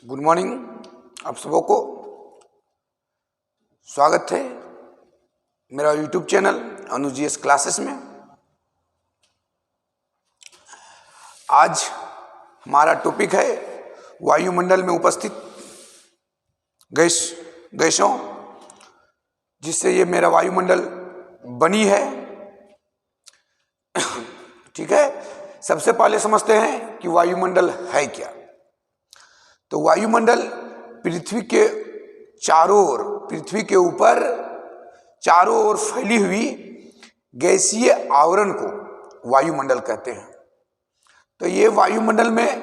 Good morning आप सबों को। स्वागत है मेरा यूट्यूब चैनल अनुजीएस क्लासेस में। आज हमारा टॉपिक है वायुमंडल में उपस्थित गैसों जिससे ये मेरा वायुमंडल बनी है। ठीक है, सबसे पहले समझते हैं कि वायुमंडल है क्या। तो वायुमंडल पृथ्वी के चारों ओर, पृथ्वी के ऊपर चारों ओर फैली हुई गैसीय आवरण को वायुमंडल कहते हैं। तो ये वायुमंडल में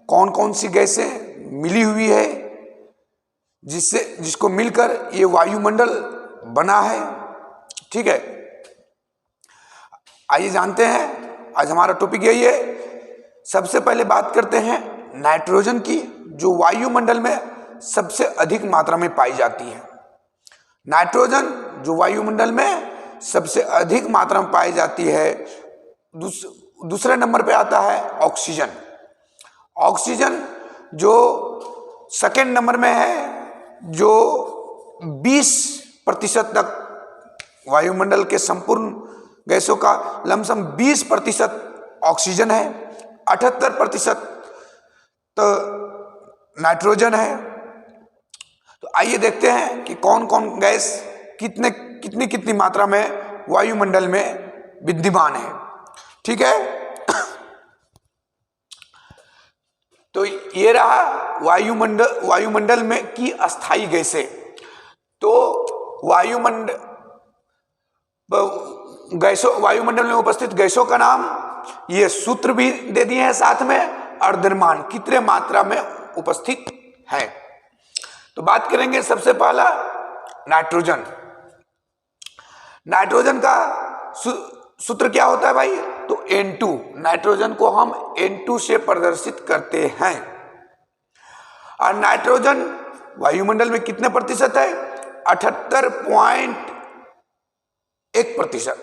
कौन कौन सी गैसें मिली हुई है जिसको मिलकर ये वायुमंडल बना है। ठीक है, आइए जानते हैं, आज हमारा टॉपिक यही है। सबसे पहले बात करते हैं नाइट्रोजन की, जो वायुमंडल में सबसे अधिक मात्रा में पाई जाती है। नाइट्रोजन जो वायुमंडल में सबसे अधिक मात्रा में पाई जाती है। दूसरे नंबर पे आता है ऑक्सीजन। ऑक्सीजन जो सेकेंड नंबर में है, जो 20% तक वायुमंडल के संपूर्ण गैसों का लमसम 20% ऑक्सीजन है, 78% तो नाइट्रोजन है। तो आइए देखते हैं कि कौन कौन गैस कितनी मात्रा में वायुमंडल में विद्यमान है। ठीक है, तो ये रहा वायुमंडल में की अस्थाई गैसें। तो वायुमंडल में उपस्थित गैसों का नाम, ये सूत्र भी दे दिए हैं साथ में, अर्धमान कितने मात्रा में उपस्थित है। तो बात करेंगे सबसे पहला नाइट्रोजन। नाइट्रोजन का सूत्र क्या होता है भाई? तो N2। नाइट्रोजन को हम N2 से प्रदर्शित करते हैं। और नाइट्रोजन वायुमंडल में कितने प्रतिशत है? 78.1%,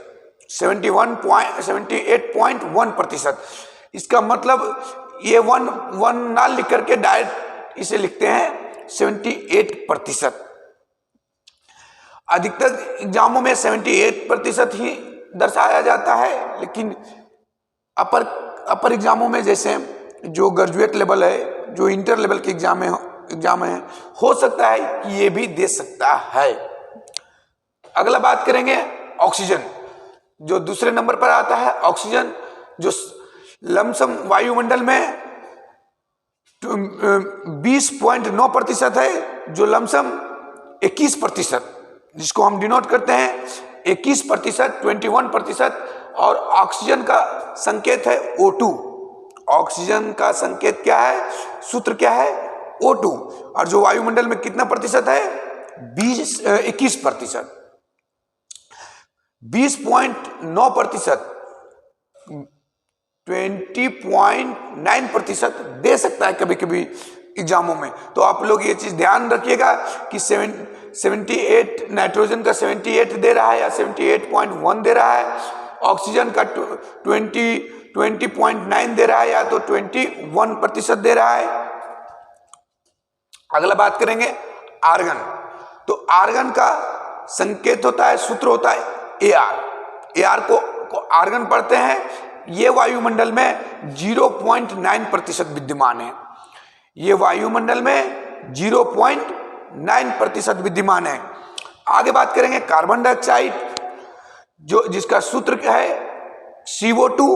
78.1%। इसका मतलब ये वन ना लिख करके डायरेक्ट इसे लिखते हैं 78%। अधिकतर एग्जामों में 78% ही दर्शाया जाता है, लेकिन अपर एग्जामों में, जैसे जो ग्रेजुएट लेवल है, जो इंटर लेवल के एग्जाम है, हो सकता है कि ये भी दे सकता है। अगला बात करेंगे ऑक्सीजन, जो दूसरे नंबर पर आता है। ऑक्सीजन जो लमसम वायुमंडल में 20.9% है, जो लमसम 21%, जिसको हम डिनोट करते हैं 21%, 21%। और ऑक्सीजन का संकेत है O2। ऑक्सीजन का संकेत क्या है, सूत्र क्या है? O2। और जो वायुमंडल में कितना प्रतिशत है? 21%। 20.9%, 20.9% दे सकता है कभी कभी एग्जामों में। तो आप लोग ये चीज ध्यान रखिएगा कि 78 नाइट्रोजन का 78 दे रहा है या 78.1 दे रहा है, ऑक्सीजन का 20.9 दे रहा है या तो 21% दे रहा है। अगला बात करेंगे आर्गन। तो आर्गन का संकेत होता है, सूत्र होता है AR। AR को आर्गन पढ़ते हैं। ये वायुमंडल में 0.9% विद्यमान है। ये वायुमंडल में 0.9% विद्यमान है। आगे बात करेंगे कार्बन डाइऑक्साइड, जिसका सूत्र क्या है? CO2,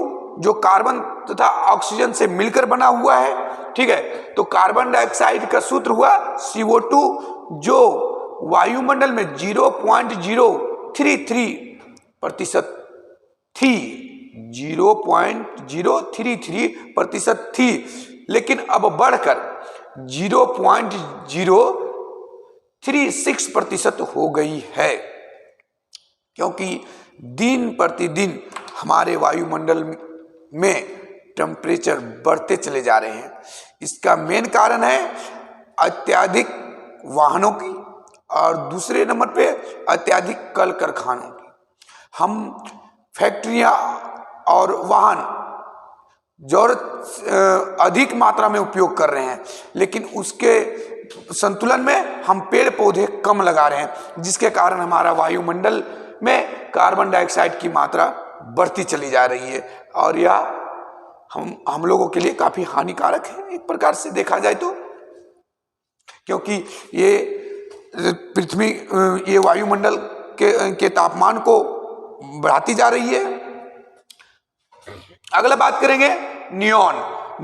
जो कार्बन तथा ऑक्सीजन से मिलकर बना हुआ है। ठीक है, तो कार्बन डाइऑक्साइड का सूत्र हुआ CO2, जो वायुमंडल में 0.033% थी, 0.033% थी, लेकिन अब बढ़कर 0.036% हो गई है, क्योंकि दिन प्रतिदिन हमारे वायुमंडल में टेम्परेचर बढ़ते चले जा रहे हैं। इसका मेन कारण है अत्यधिक वाहनों की, और दूसरे नंबर पे अत्यधिक कल कारखानों की। हम फैक्ट्रियां और वाहन जरूरत अधिक मात्रा में उपयोग कर रहे हैं, लेकिन उसके संतुलन में हम पेड़ पौधे कम लगा रहे हैं, जिसके कारण हमारा वायुमंडल में कार्बन डाइऑक्साइड की मात्रा बढ़ती चली जा रही है। और यह हम लोगों के लिए काफी हानिकारक है एक प्रकार से देखा जाए तो, क्योंकि ये पृथ्वी ये वायुमंडल के तापमान को बढ़ाती जा रही है। अगला बात करेंगे नियॉन।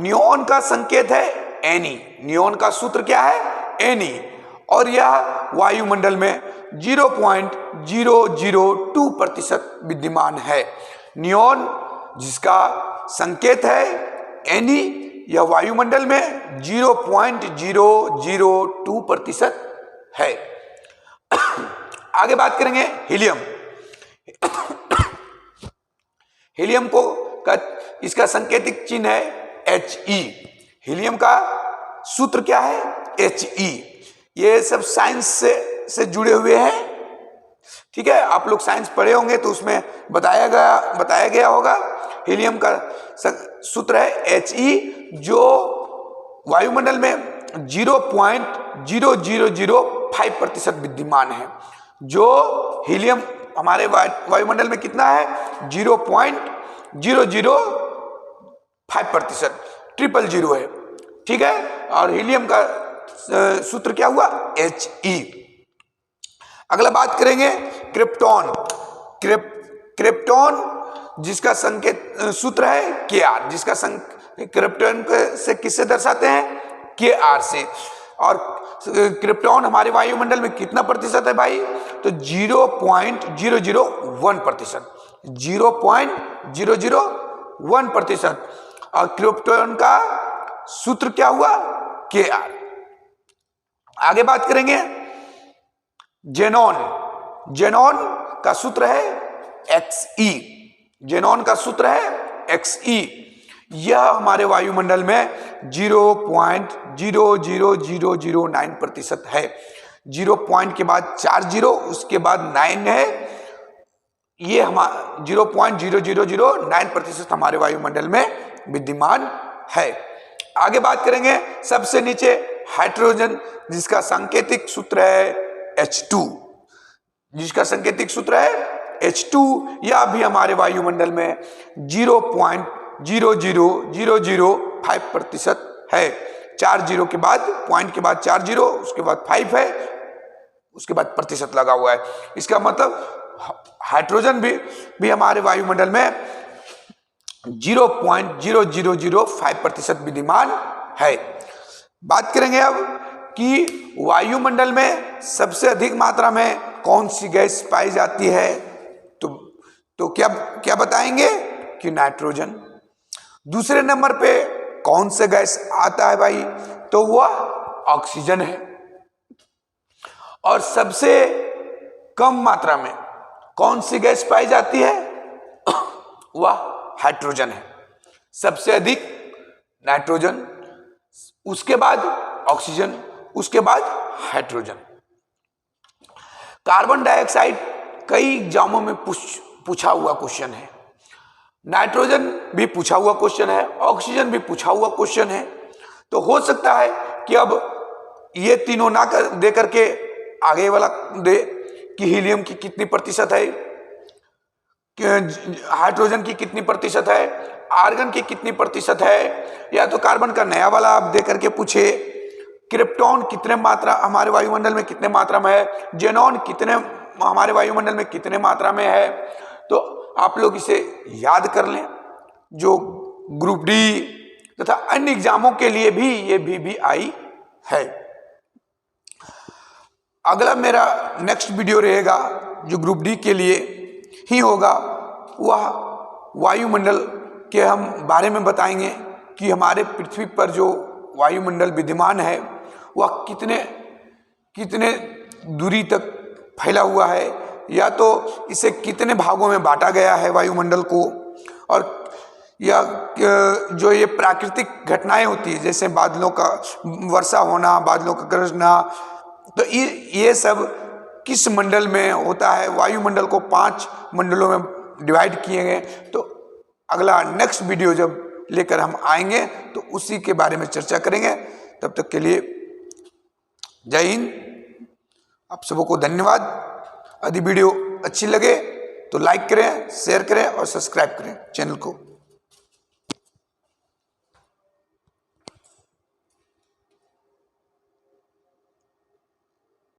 नियॉन का संकेत है एनी। नियॉन का सूत्र क्या है? एनी। और यह वायुमंडल में 0.002% विद्यमान है। नियॉन जिसका संकेत है एनी, यह वायुमंडल में 0.002% है। आगे बात करेंगे हीलियम। हीलियम इसका सांकेतिक चिन्ह है He। हीलियम का सूत्र क्या है? He। ये सब साइंस से जुड़े हुए हैं, ठीक है। आप लोग साइंस पढ़े होंगे तो उसमें बताया गया होगा। हीलियम का सूत्र है He, जो वायुमंडल में 0.0005% विद्यमान है। जो हीलियम हमारे वायुमंडल में कितना है? 0.005%, 000 है, ठीक है। और हीलियम का सूत्र क्या हुआ? He। अगला बात करेंगे क्रिप्टॉन। क्रिप्टॉन जिसका संकेत सूत्र है Kr, जिसका क्रिप्टॉन से किससे दर्शाते हैं? Kr से। और क्रिप्टॉन हमारे वायुमंडल में कितना प्रतिशत है भाई? तो 0.001%, 0.001%। और क्रिप्टॉन का सूत्र क्या हुआ? Kr। आगे बात करेंगे जेनॉन। जेनॉन का सूत्र है Xe। जेनॉन का सूत्र है Xe। यह हमारे वायुमंडल में 0.00009% है। 0 पॉइंट के बाद 4 जीरो, उसके बाद 9 है। ये हमारा 0.0009% हमारे वायुमंडल में विद्यमान है। आगे बात करेंगे सबसे नीचे हाइड्रोजन, जिसका सांकेतिक सूत्र है H2। जिसका सांकेतिक सूत्र है H2। यह भी हमारे वायुमंडल में 0.00005% है। 4 जीरो के बाद, पॉइंट के बाद 4 जीरो, उसके बाद 5 है, उसके बाद प्रतिशत लगा हुआ है। इसका मतलब हाइड्रोजन भी हमारे वायुमंडल में 0.0005% विद्यमान है। बात करेंगे अब कि वायुमंडल में सबसे अधिक मात्रा में कौन सी गैस पाई जाती है? तो क्या बताएंगे कि नाइट्रोजन। दूसरे नंबर पे कौन सा गैस आता है भाई? तो वह ऑक्सीजन है। और सबसे कम मात्रा में कौन सी गैस पाई जाती है? वह हाइड्रोजन है। सबसे अधिक नाइट्रोजन, उसके बाद ऑक्सीजन, उसके बाद हाइड्रोजन। कार्बन डाइऑक्साइड कई एग्जामों में पूछा हुआ क्वेश्चन है। नाइट्रोजन भी पूछा हुआ क्वेश्चन है, ऑक्सीजन भी पूछा हुआ क्वेश्चन है। तो हो सकता है कि अब ये तीनों ना दे करके आगे वाला दे कि हीलियम की कितनी प्रतिशत है, हाइड्रोजन की कितनी प्रतिशत है, आर्गन की कितनी प्रतिशत है, या तो कार्बन का नया वाला आप दे करके पूछे क्रिप्टॉन कितने मात्रा हमारे वायुमंडल में कितने मात्रा में है, जेनॉन कितने हमारे वायुमंडल में कितने मात्रा में है। तो आप लोग इसे याद कर लें। जो ग्रुप डी तथा अन्य एग्जामों के लिए भी ये भी आई है। अगला मेरा नेक्स्ट वीडियो रहेगा जो ग्रुप डी के लिए ही होगा, वह वायुमंडल के हम बारे में बताएंगे कि हमारे पृथ्वी पर जो वायुमंडल विद्यमान है वह कितने दूरी तक फैला हुआ है, या तो इसे कितने भागों में बांटा गया है वायुमंडल को। और या जो ये प्राकृतिक घटनाएं होती है, जैसे बादलों का वर्षा होना, बादलों का गरजना, तो ये सब किस मंडल में होता है। वायुमंडल को 5 मंडलों में डिवाइड किए गए। तो अगला नेक्स्ट वीडियो जब लेकर हम आएंगे तो उसी के बारे में चर्चा करेंगे। तब तक के लिए जय हिंद, आप सबों को धन्यवाद। यदि वीडियो अच्छी लगे तो लाइक करें, शेयर करें और सब्सक्राइब करें चैनल को।